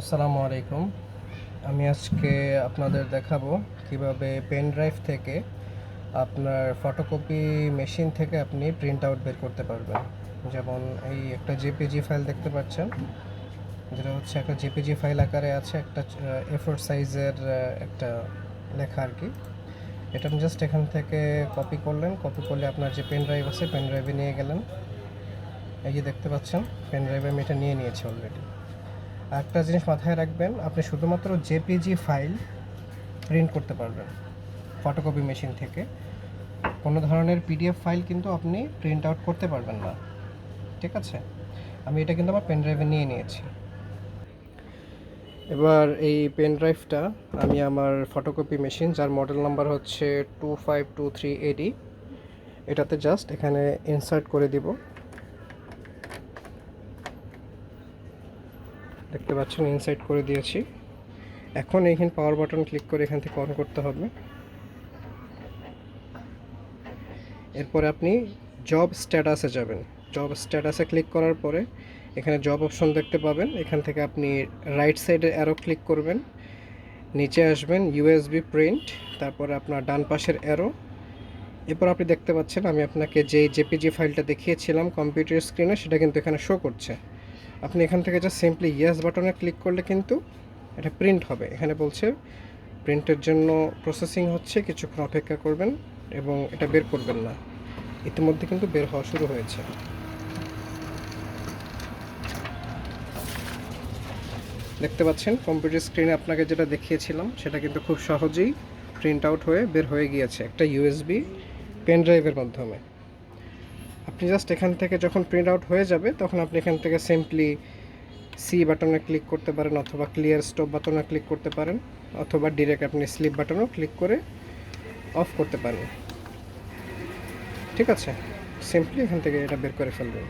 আসসালামু আলাইকুম। আমি আজকে আপনাদের দেখাবো কিভাবে পেন ড্রাইভ থেকে আপনার ফটোকপি মেশিন থেকে আপনি প্রিন্ট আউট বের করতে পারবেন। যেমন এই একটা জেপিজি ফাইল দেখতে পাচ্ছেন, যেটা হচ্ছে একটা জেপিজি ফাইল আকারে আছে, একটা A4 সাইজের একটা লেখা আর কি। এটা আপনি জাস্ট এখান থেকে কপি করলেন, কপি করলে আপনার যে পেন ড্রাইভ আছে পেন ড্রাইভে নিয়ে গেলেন। এই যে দেখতে পাচ্ছেন পেন ড্রাইভে আমি এটা নিয়ে নিয়েছি অলরেডি। একটা জিনিস মাথায় রাখবেন, আপনি শুধুমাত্র জেপিজি ফাইল প্রিন্ট করতে পারবেন ফটোকপি মেশিন থেকে। কোনো ধরনের পিডিএফ ফাইল কিন্তু আপনি প্রিন্ট আউট করতে পারবেন না, ঠিক আছে? আমি এটা কিন্তু আমার পেন ড্রাইভে নিয়ে নিয়েছি। এবার এই পেন ড্রাইভটা আমি আমার ফটোকপি মেশিন, যার মডেল নাম্বার হচ্ছে 2523AD, এটাতে জাস্ট এখানে ইনসার্ট করে দিব। দেখতে পাচ্ছেন ইনসার্ট করে দিয়েছি। এখন এইখানে পাওয়ার বাটন ক্লিক করে এখান থেকে অন করতে হবে। এরপরে আপনি জব স্ট্যাটাসে যাবেন। জব স্ট্যাটাসে ক্লিক করার পরে এখানে জব অপশন দেখতে পাবেন। এখান থেকে আপনি রাইট সাইডে অ্যারো ক্লিক করবেন, নিচে আসবেন ইউএসবি প্রিন্ট, তারপরে আপনার ডান পাশের অ্যারো। এরপর আপনি দেখতে পাচ্ছেন আমি আপনাকে যে জেপিজি ফাইলটা দেখিয়েছিলাম কম্পিউটার স্ক্রিনে, সেটা কিন্তু এখানে শো করছে। আপনি এখান থেকে জাস্ট সিম্পলি ইয়েস বাটনে ক্লিক করলে কিন্তু এটা প্রিন্ট হবে। এখানে বলছে প্রিন্টের জন্য প্রসেসিং হচ্ছে, কিছুক্ষণ অপেক্ষা করবেন এবং এটা বের করবেন না। ইতিমধ্যে কিন্তু বের হওয়া শুরু হয়েছে। দেখতে পাচ্ছেন কম্পিউটার স্ক্রিনে আপনাকে যেটা দেখিয়েছিলাম সেটা কিন্তু খুব সহজেই প্রিন্ট আউট হয়ে বের হয়ে গিয়েছে একটা ইউএসবি পেন ড্রাইভের মাধ্যমে। আপনি জাস্ট এখান থেকে যখন প্রিন্ট আউট হয়ে যাবে তখন আপনি এখান থেকে সিম্পলি সি বাটনে ক্লিক করতে পারেন, অথবা ক্লিয়ার স্টপ বাটনে ক্লিক করতে পারেন, অথবা ডিরেক্ট আপনি স্লিপ বাটনেও ক্লিক করে অফ করতে পারেন, ঠিক আছে? সিম্পলি এখান থেকে এটা বের করে ফেলবেন।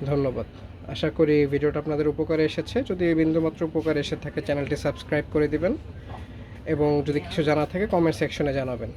ধন্যবাদ। আশা করি ভিডিওটা আপনাদের উপকারে এসেছে। যদি বিন্দুমাত্র উপকারে এসে থাকে চ্যানেলটি সাবস্ক্রাইব করে দিবেন এবং যদি কিছু জানা থাকে কমেন্ট সেকশনে জানাবেন।